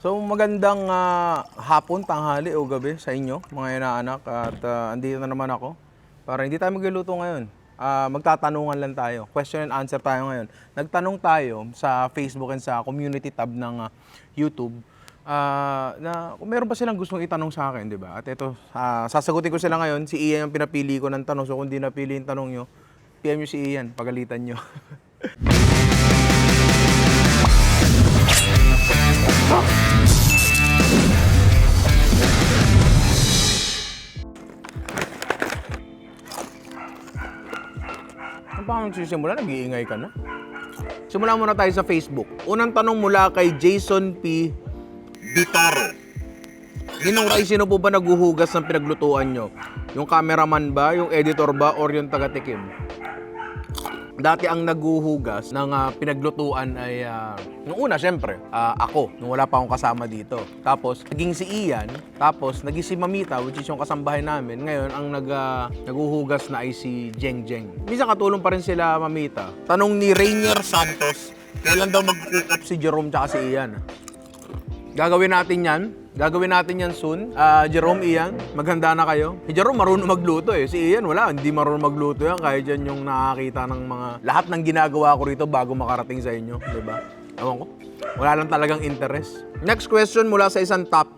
So magandang hapon, tanghali o gabi sa inyo mga inaanak at andito na naman ako para hindi tayo magluluto ngayon. Magtatanungan lang tayo. Question and answer tayo ngayon. Nagtanong tayo sa Facebook and sa community tab ng YouTube na kung meron pa silang gustong itanong sa akin, di ba? At ito, sasagutin ko sila ngayon. Si Ian yung pinapili ko ng tanong. So kung di napili yung tanong nyo, PM nyo si Ian, pagalitan nyo. Paano nagsisimula? Nag-iingay ka na? Simulan muna tayo sa Facebook. Unang tanong mula kay Jason P. Vitoro. Ninong Ray, sino po ba naguhugas ng pinaglutuan nyo? Yung cameraman ba, yung editor ba, or yung taga-tikim? Dati ang naguhugas ng pinaglutuan ay, nung una syempre, ako, nung wala pa akong kasama dito. Tapos, naging si Ian, tapos naging si Mamita, which is yung kasambahay namin. Ngayon, ang naguhugas na ay si Jeng Jeng. Minsan katulong pa rin sila Mamita. Tanong ni Rainier Santos, kailan daw mag-cook up si Jerome tsaka si Ian? Gagawin natin yan. Gagawin natin yan soon. Jerome, Ian, maghanda na kayo. Si Jerome marunong magluto eh. Si Ian, wala. Hindi marunong magluto yan. Kahit yan yung nakakita ng mga... Lahat ng ginagawa ko rito bago makarating sa inyo. Diba? Ewan ko. Wala lang talagang interest. Next question mula sa isang top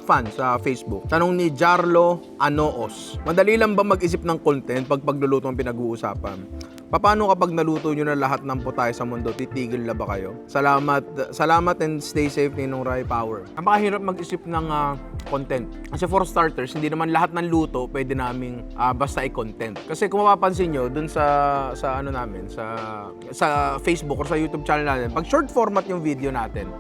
fan sa Facebook. Tanong ni Jarlo Anoos. Madali lang ba mag-isip ng content pag pagluluto ang pinag-uusapan? Paano kapag naluto nyo na lahat ng putay sa mundo, titigil na ba kayo? Salamat and stay safe, Ninong Rai Power. Ang pakahirap mag-isip ng content. Kasi for starters, hindi naman lahat ng luto pwede naming basta i-content. Kasi kung mapapansin nyo, dun sa ano namin, sa Facebook or sa YouTube channel natin, pag short format yung video natin,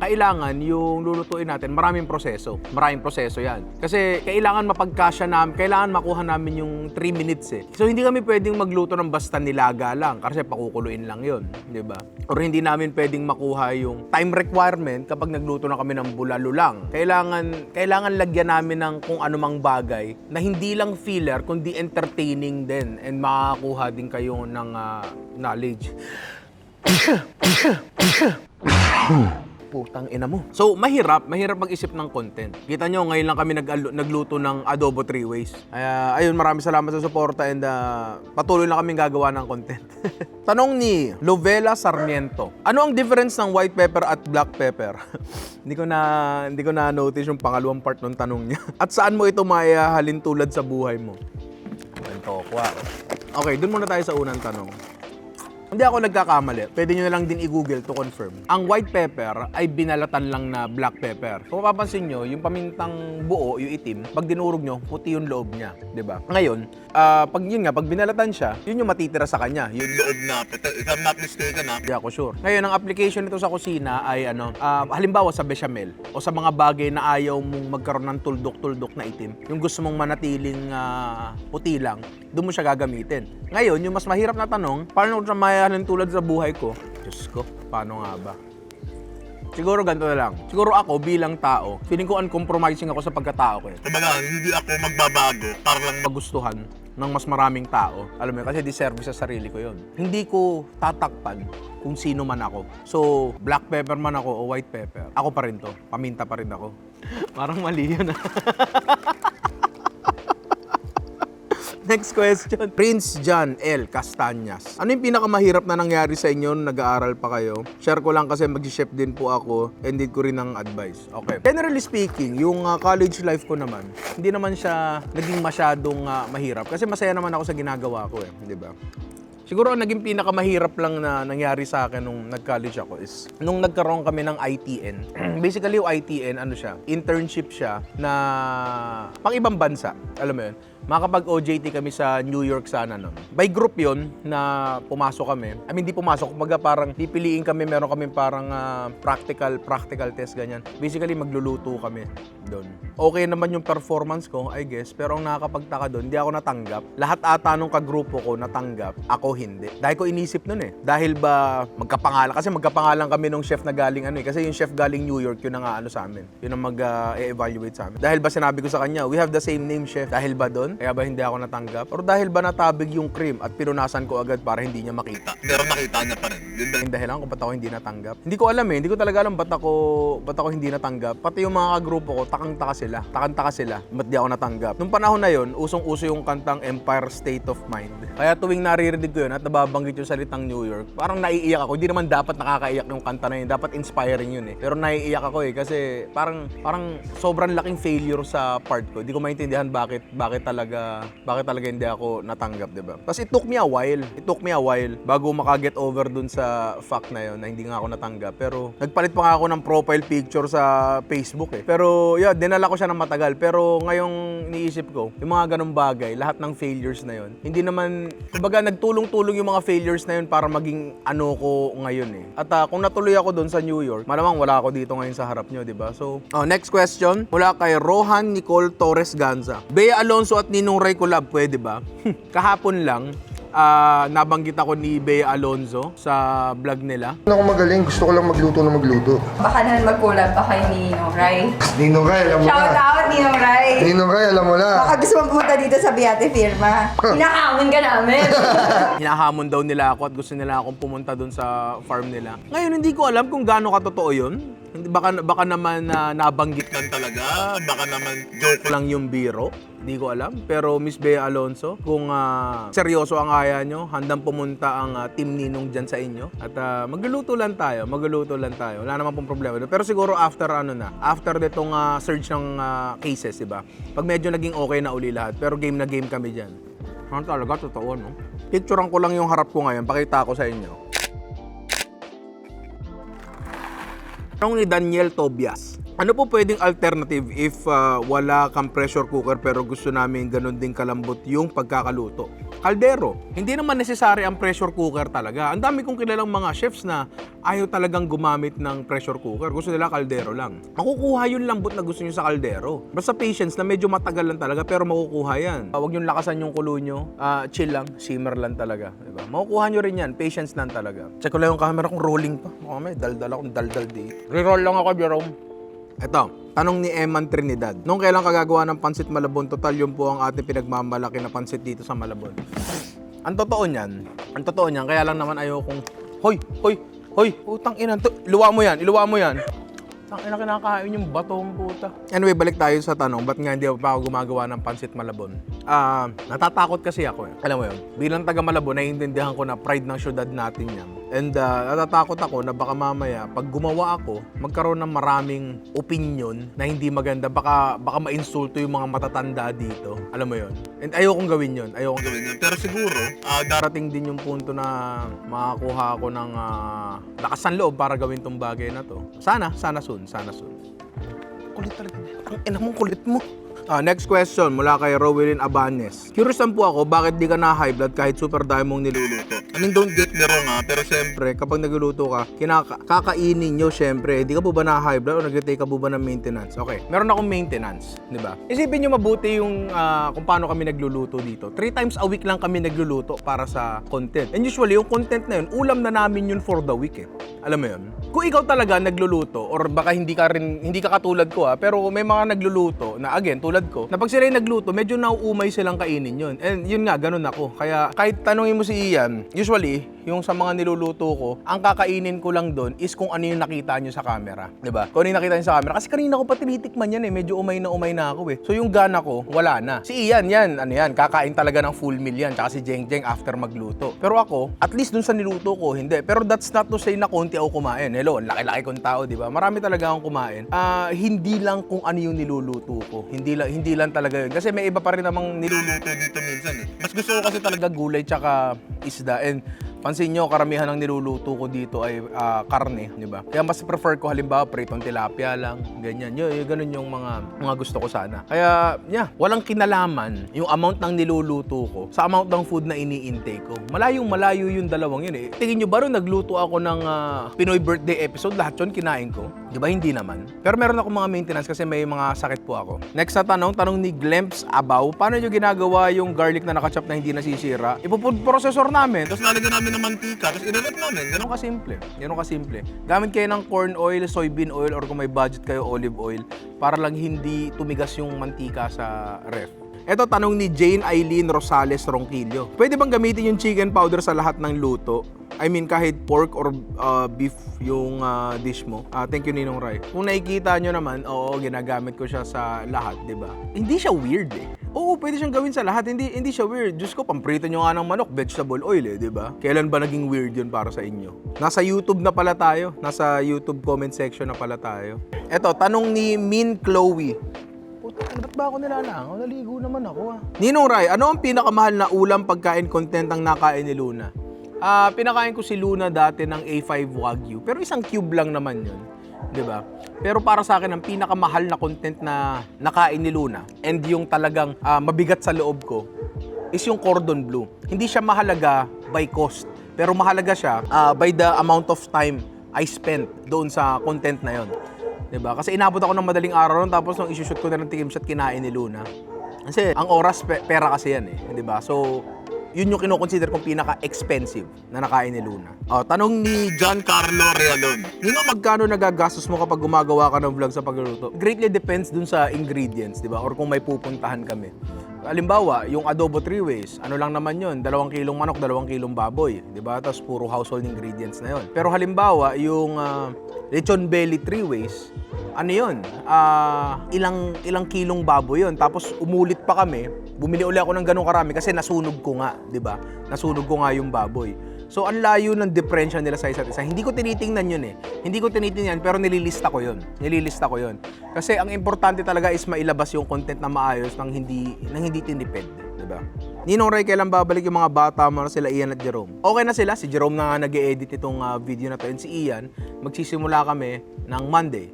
kailangan yung lulutuin natin, maraming proseso. Maraming proseso yan. Kasi kailangan mapagkasya namin, kailangan makuha namin yung 3 minutes eh. So hindi kami pwedeng magluto ng basta nilaga lang kasi pakukuluin lang yun, di ba? Or hindi namin pwedeng makuha yung time requirement kapag nagluto na kami ng bulalo lang. Kailangan lagyan namin ng kung anumang bagay na hindi lang filler kundi entertaining din and makakuha din kayo ng knowledge. Putang ina mo. So, mahirap mag-isip ng content. Kita nyo, ngayon lang kami nagluto ng adobo 3 ways. Ayun, maraming salamat sa suporta and patuloy lang kami gagawa ng content. Tanong ni Lovela Sarmiento. Ano ang difference ng white pepper at black pepper? Hindi ko na notice yung pangalawang part ng tanong niya. At saan mo ito maihalin tulad sa buhay mo? Okay, dun muna tayo sa unang tanong. Hindi ako nagkakamali. Pwede nyo na lang din i-google to confirm. Ang white pepper ay binalatan lang na black pepper. Kung mapapansin nyo, yung pamintang buo, yung itim, pag dinurog nyo, puti yung loob niya. Diba? Ngayon, pag binalatan siya, yun yung matitira sa kanya. Yung loob na, if I'm not mistaken Hindi ako sure. Ngayon, ang application nito sa kusina ay halimbawa sa bechamel o sa mga bagay na ayaw mong magkaroon ng tuldok-tuldok na itim. Yung gusto mong manatiling puti lang, doon mo siya gagamitin. Ngayon, yung mas mahirap na tanong, paano ko mayahalin tulad sa buhay ko? Diyos ko, paano nga ba? Siguro ganito na lang. Siguro ako bilang tao, feeling ko uncompromising ako sa pagkatao ko eh. Kumbaga, hindi ako magbabago para lang magustuhan ng mas maraming tao. Alam mo yun, kasi deserve sa sarili ko yun. Hindi ko tatakpan kung sino man ako. So, black pepper man ako o white pepper, ako pa rin to. Paminta pa rin ako. Parang mali yun Next question. Prince John L. Castañas. Ano yung pinakamahirap na nangyari sa inyo nung nag-aaral pa kayo? Share ko lang kasi mag-chef din po ako and need ko rin ng advice. Okay. Generally speaking, yung college life ko naman, hindi naman siya naging masyadong mahirap. Kasi masaya naman ako sa ginagawa ko eh. Di ba? Siguro ang naging pinakamahirap lang na nangyari sa akin nung nag-college ako is nung nagkaroon kami ng ITN. Basically yung ITN, internship siya na pang ibang bansa. Alam mo yun? Makapag-OJT kami sa New York sana noon. By group yon na pumasok kami. I mean, di pumasok. Kumbaga parang pipiliin kami, meron kami parang practical test, ganyan. Basically, magluluto kami. doon. Okay naman yung performance ko, I guess, pero ang nakakapagtaka doon, hindi ako natanggap. Lahat ata nung kagrupo ko natanggap, ako hindi. Dahil ko inisip nun eh. Dahil ba magkapangalan, kasi magkapangalan kami nung chef na galing ano eh. Kasi yung chef galing New York, yun ang ano sa amin. Yun ang mag-evaluate sa amin. Dahil ba sinabi ko sa kanya, we have the same name, chef. Dahil ba doon? Kaya ba hindi ako natanggap? Or dahil ba natabig yung cream at pinunasan ko agad para hindi niya makita? Pero nakita niya pa rin. Yun ba? Yung dahilan kung ba't ako hindi natanggap. Hindi ko alam eh. Hindi ko talaga alam ba't ako hindi natanggap. Pati yung mga kagrupo ko, takang-taka sila. Takang-taka sila. Ba't di ako natanggap. Nung panahon na yon, usong-uso yung kantang Empire State of Mind. Kaya tuwing naririnig ko yun at nababanggit yung salitang New York, parang naiiyak ako. Hindi naman dapat nakakaiyak yung kanta na yun. Dapat inspiring yun eh. Pero naiiyak ako eh kasi parang sobrang laking failure sa part ko. Hindi ko maintindihan bakit talaga hindi ako natanggap, diba? Tapos it took me a while bago makaget over dun sa fact na yun na hindi nga ako natanggap. Pero nagpalit pa nga ako ng profile picture sa Facebook eh. Pero yeah, dinala ko siya ng matagal. Pero ngayong niisip ko, yung mga ganong bagay, lahat ng failures na yun, hindi naman, kumbaga nagtulong-tulong yung mga failures na yun para maging ano ko ngayon eh. At kung natuloy ako dun sa New York, malamang wala ako dito ngayon sa harap nyo, diba? So, next question, mula kay Rohan Nicole Torres Ganza. Bea Alonzo at Ninong Ray collab, pwede ba? Kahapon lang, nabanggit ako ni Bea Alonzo sa vlog nila. Ako magaling, gusto ko lang magluto. Baka naman mag-collab pa kay Ninong Ray. Ninong Ray, alam mo Shout na. out, Ninong Ray! Ninong Ray, alam mo na. Baka gusto mong pumunta dito sa Biate Firma. Hinahamon ka namin. Hinahamon daw nila ako at gusto nila akong pumunta dun sa farm nila. Ngayon, hindi ko alam kung gaano katotoo yun. Baka naman nabanggit Yan talaga. Baka naman joke lang yung biro. Hindi ko alam. Pero Miss Bea Alonzo, kung seryoso ang kaya nyo, handang pumunta ang Team Ninong dyan sa inyo. At magluluto lang tayo. Wala naman pong problema. Pero siguro after ditong search ng cases, diba? Pag medyo naging okay na uli lahat. Pero game na game kami dyan. Ano talaga? Totoo, no? Picturean ko lang yung harap ko ngayon. Pakita ko sa inyo. Tanong ni Daniel Tobias. Ano po pwedeng alternative if wala kang pressure cooker pero gusto namin ganun din kalambot yung pagkakaluto? Kaldero. Hindi naman necessary ang pressure cooker talaga. Ang dami kong kilalang mga chefs na ayaw talagang gumamit ng pressure cooker. Gusto nila kaldero lang. Makukuha yung lambot na gusto nyo sa kaldero. Basta patience na medyo matagal lang talaga pero makukuha yan. Huwag nyo lakasan yung kulo nyo. Chill lang. Simmer lang talaga. Diba? Makukuha nyo rin yan. Patience lang talaga. Check ko lang yung camera kung rolling pa. May daldal akong daldal di. Reroll lang ako, Jerome. Ito, tanong ni Eman Trinidad. Nung kailan kagagawa ng pansit Malabon? Total yun po ang ating pinagmamalaki na pansit dito sa Malabon. Ang totoo niyan, kaya lang naman ayokong, hoy, putang ina, iluwa mo yan. Ang ina kinakain yung batong puta. Anyway, balik tayo sa tanong, ba't nga hindi pa ako gumagawa ng pansit Malabon? Natatakot kasi ako eh. Alam mo yun, bilang taga Malabon, naiintindihan ko na pride ng syudad natin yan. And natatakot ako na baka mamaya, pag gumawa ako, magkaroon ng maraming opinion na hindi maganda. Baka ma-insulto yung mga matatanda dito. Alam mo yun? And ayokong gawin yun. Pero siguro, Darating din yung punto na makakuha ako ng lakas ng loob para gawin tong bagay na to. Sana soon. Kulit talaga. Ang ina mong kulit mo. Next question mula kay Rowelyn Abanes. Curious lang po ako, bakit di ka na high blood kahit super dami mong niluluto? I mean, don't get me wrong pero Siyempre, kapag nagluluto ka, kakainin nyo syempre. Di ka po ba na high blood o nag-take ka po ba ng maintenance? Okay, meron akong maintenance, di ba? Isipin nyo mabuti yung kung paano kami nagluluto dito. 3 times a week lang kami nagluluto para sa content. And usually, yung content na yun, ulam na namin yun for the week eh. Alam mo yun? Kung ikaw talaga nagluluto, or baka hindi ka katulad ko pero may mga nagluluto na again, tulad ko, na pag sila yung nagluto, medyo nauumay silang kainin yun. And yun nga, ganun ako. Kaya kahit tanungin mo si Ian, usually, yung sa mga niluluto ko, ang kakainin ko lang doon is kung ano yung nakita nyo sa camera. Diba? Kung ano yung nakita nyo sa camera. Kasi kanina ko pa tinitikman yan eh. Medyo umay na ako eh. So yung gana ko, wala na. Si Ian, kakain talaga ng full meal yan. Tsaka si Jeng after magluto. Pero ako, at least dun sa niluto ko, hindi. Pero that's not to say na konti ako kumain. Hello, laki-laki kong tao, diba? Marami talaga akong kumain. Hindi lang kung ano yung niluluto ko. Hindi lang talaga yun. Kasi may iba pa rin namang niluluto dito minsan eh. Mas gusto ko kasi talaga gulay tsaka isda. And Pansin nyo, karamihan ng niluluto ko dito ay karne, di ba? Kaya mas prefer ko halimbawa pritong tilapia lang, ganyan. Ganun yung mga gusto ko sana. Kaya, walang kinalaman yung amount ng niluluto ko sa amount ng food na ini-intake ko. Malayong-malayo yung dalawang yun eh. Tingin nyo ba rin nagluto ako ng Pinoy birthday episode, lahat yun kinain ko? Di ba? Hindi naman. Pero meron ako mga maintenance kasi may mga sakit po ako. Next na tanong ni Glemps Abaw, paano nyo ginagawa yung garlic na nakachop na hindi nasisira? Ipo-food processor namin. Tapos lalagyan namin ng mantika, tapos inanap namin. Ganun kasimple. Ganun kasimple. Gamit kayo ng corn oil, soybean oil, or kung may budget kayo, olive oil, para lang hindi tumigas yung mantika sa ref. Ito, tanong ni Jane Eileen Rosales Ronquillo. Pwede bang gamitin yung chicken powder sa lahat ng luto? I mean, kahit pork or beef yung dish mo. Thank you, Ninong Rai. Kung nakikita nyo naman, oo, ginagamit ko siya sa lahat, di ba? Hindi siya weird eh. Oo, pwede siyang gawin sa lahat. Hindi siya weird. Diyos ko, pamprito nyo nga ng manok, vegetable oil eh, di ba? Kailan ba naging weird yun para sa inyo? Nasa YouTube na pala tayo. Nasa YouTube comment section na pala tayo. Ito, tanong ni Min Chloe. Ba't ba ako nilalangaw? Naligo naman ako Ninong Rai, ano ang pinakamahal na ulam pagkain content ang nakain ni Luna? Pinakain ko si Luna dati ng A5 Wagyu. Pero isang cube lang naman yun. Diba? Pero para sa akin, ang pinakamahal na content na nakain ni Luna and yung talagang mabigat sa loob ko is yung cordon bleu. Hindi siya mahalaga by cost. Pero mahalaga siya by the amount of time I spent doon sa content na yon. Diba? Kasi inabot ako ng madaling araw nun, tapos nung isushoot ko na ng tikim shot, kinain ni Luna. Kasi ang oras, pera kasi yan eh. Diba? So, yun yung kinoconsider kong pinaka-expensive na nakain ni Luna. Tanong ni Giancarlo Realon. Nino, magkano nagagastos mo kapag gumagawa ka ng vlog sa pagluluto? Greatly depends dun sa ingredients, di ba? Or kung may pupuntahan kami. Halimbawa, yung adobo 3 ways, ano lang naman yun? 2 kilong manok, 2 kilong baboy, di ba? Tapos puro household ingredients na yun. Pero halimbawa, yung lechon belly 3 ways, ano yun? Ilang kilong baboy yun. Tapos umulit pa kami, bumili uli ako ng ganong karami kasi nasunog ko nga, di ba? Nasunog ko nga yung baboy. So, ang layo ng diferensya nila sa isa't isa. Hindi ko tinitingnan yun eh. Hindi ko tinitingnan, pero nililista ko yun. Kasi ang importante talaga is mailabas yung content na maayos nang hindi tinipid. Diba? Ninong Ray, kailan babalik yung mga bata mo na sila Ian at Jerome? Okay na sila. Si Jerome na nga nag-e-edit itong video na to. And si Ian, magsisimula kami ng Monday.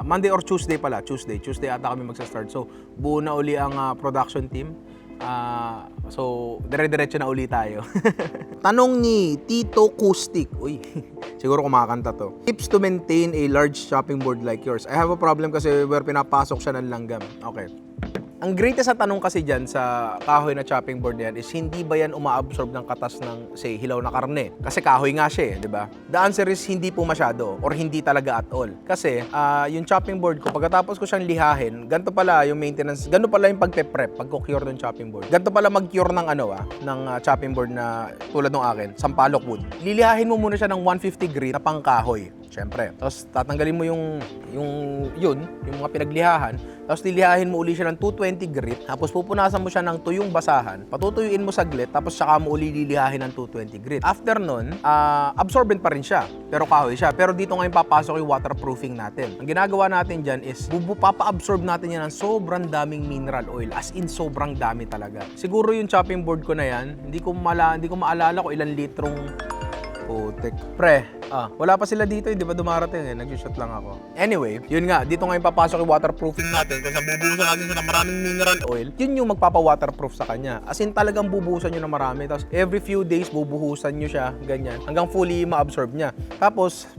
Monday or Tuesday pala. Tuesday ata kami magsa-start. So, buo na uli ang production team. So, dire-diretso na uli tayo. Tanong ni Tito Kustik. Uy, siguro kumakanta to. Tips to maintain a large chopping board like yours. I have a problem kasi where pinapasok siya ng langgam. Okay. Ang greatest sa tanong kasi dyan sa kahoy na chopping board yan is hindi ba yan umaabsorb ng katas ng, say, hilaw na karne? Kasi kahoy nga siya eh, di ba? The answer is hindi po masyado or hindi talaga at all. Kasi yung chopping board ko, pagkatapos ko siyang lihahin, ganito pala yung maintenance, ganito pala yung pagpe-prep, pagko-cure ng chopping board. Ganito pala mag-cure ng ng chopping board na tulad ng akin, sampalok wood. Lilihahin mo muna siya ng 150 grit na pangkahoy. Siyempre. Tapos tatanggalin mo yung mga pinaglihahan. Tapos lilihahin mo uli siya ng 220 grit. Tapos pupunasan mo siya ng tuyong basahan. Patutuyuin mo saglit. Tapos saka mo uli lilihahin ng 220 grit. After nun, absorbent pa rin siya. Pero kahoy siya. Pero dito ngayon papasok yung waterproofing natin. Ang ginagawa natin dyan is papa-absorb natin yan ng sobrang daming mineral oil. As in, sobrang dami talaga. Siguro yung chopping board ko na yan, hindi ko maalala kung ilang litrong putik. Pre, wala pa sila dito, hindi ba dumarating eh. Nag-shoot lang ako. Anyway, yun nga, dito ngayon papasok yung waterproofing natin kasi bubuhusan natin siya ng maraming mineral oil. Yun yung magpapa-waterproof sa kanya. As in, talagang bubuhusan nyo na marami. Tapos, every few days, bubuhusan nyo siya, ganyan. Hanggang fully ma-absorb niya. Tapos,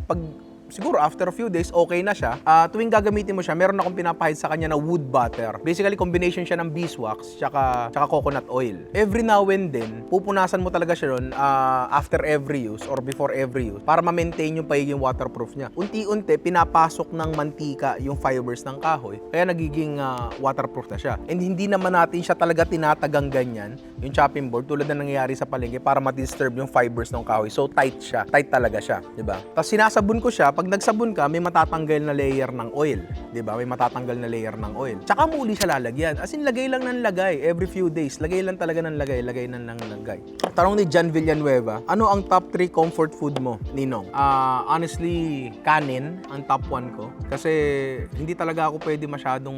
siguro after a few days, okay na siya. Tuwing gagamitin mo siya, meron akong pinapahid sa kanya na wood butter. Basically, combination siya ng beeswax tsaka coconut oil. Every now and then, pupunasan mo talaga siya ron after every use or before every use para ma-maintain yung pagiging waterproof niya. Unti-unti, pinapasok ng mantika yung fibers ng kahoy. Kaya nagiging waterproof na siya. And hindi naman natin siya talaga tinatagang ganyan, yung chopping board, tulad na nangyayari sa palengke para ma-disturb yung fibers ng kahoy. So, tight siya. Tight talaga siya. Diba? Tapos sinasabon ko siya. Pag nagsabon ka, may matatanggal na layer ng oil. Diba? May matatanggal na layer ng oil. Tsaka mo uli siya lalagyan. As in, lagay lang ng lagay. Every few days. Lagay lang talaga ng lagay. Lagay lang ng lagay. Tanong ni John Villanueva, ano ang top 3 comfort food mo, Ninong? Honestly, kanin ang top 1 ko. Kasi hindi talaga ako pwede masyadong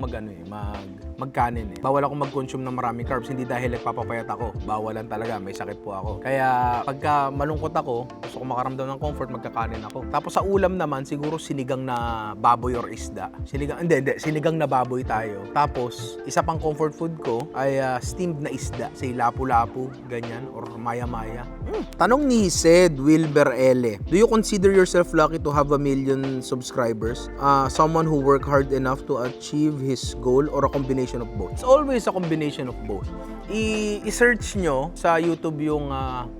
magkanin eh. Bawal ako mag-consume ng maraming carbs, hindi dahil nagpapapayat ako. Bawalan talaga, may sakit po ako. Kaya pagka malungkot ako, gusto ko makaramdam ng comfort, magkakanin ako. Tapos sa ulam naman, siguro sinigang na baboy or isda. Sinigang na baboy tayo. Tapos, isa pang comfort food ko ay steamed na isda. Say lapu-lapu, ganyan, or maya-maya. Tanong ni Sed Wilber L. Do you consider yourself lucky to have 1 million subscribers? Someone who worked hard enough to achieve his goal or a combination of both? It's always a combination of both. I-search nyo sa YouTube yung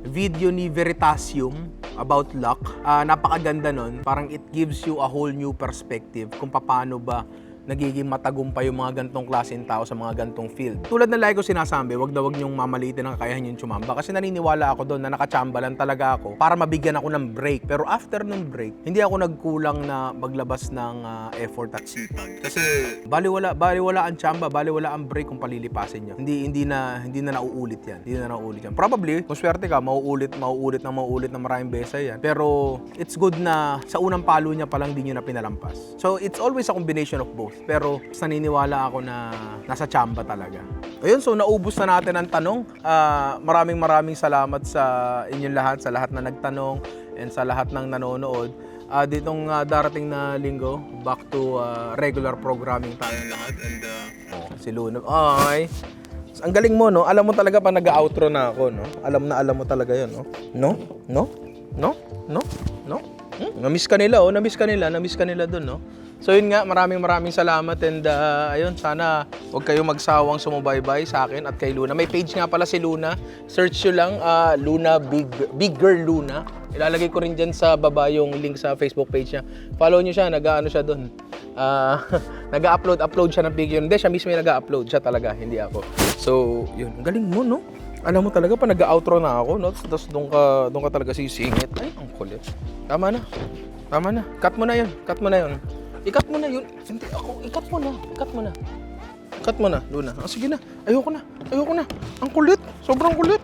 video ni Veritasium about luck. Napakaganda nun. Parang it gives you a whole new perspective kung paano ba nagiging matagumpay yung mga gantong klaseng tao sa mga gantong field. Tulad na lagi ko sinasabi, wag niyong mamaliitin ang kakayahan yung tsumamba kasi naniniwala ako doon na nakachamba lang talaga ako para mabigyan ako ng break. Pero after ng break, hindi ako nagkulang na maglabas ng effort at sipag. Kasi Baliwala ang tsamba, baliwala ang break kung palilipasin niyo. Hindi na nauulit yan. Hindi na nauulit yan. Probably, kung swerte ka, mauulit na maraming beses yan. Pero it's good na sa unang palo niya pa lang di niyo na pinalampas. So it's always a combination of both. Pero naniniwala ako na nasa tsamba talaga. Ayun, so naubos na natin ang tanong. Maraming salamat sa inyong lahat, sa lahat na nagtanong and sa lahat ng nanonood. Ditong darating na linggo, back to regular programming tayo lahat. And si Luna. Ay, ang galing mo, no? Alam mo talaga pa nag-outro na ako, no? Alam mo talaga yun, no? No? Namiss ka nila, oh. Namiss ka nila dun, no? So yun nga, maraming salamat and ayun, sana huwag kayong magsawang sumubaybay sa akin at kay Luna. May page nga pala si Luna. Search nyo lang, Luna Big Girl Luna. Ilalagay ko rin dyan sa baba yung link sa Facebook page niya. Follow nyo siya, nag-ano siya doon. Nag-upload siya ng picture. Hindi, siya mismo yung nag-upload. Siya talaga, hindi ako. So, yun. Ang galing mo, no? Alam mo talaga, pa nag-outro na ako, no? Tapos doon ka talaga sisingit. Ay, ang kulit. Tama na. Cut mo na yun. I-cut mo na yun. Hindi ako. I-cut mo na. Luna. Sige na. Ayoko na. Ang kulit. Sobrang kulit.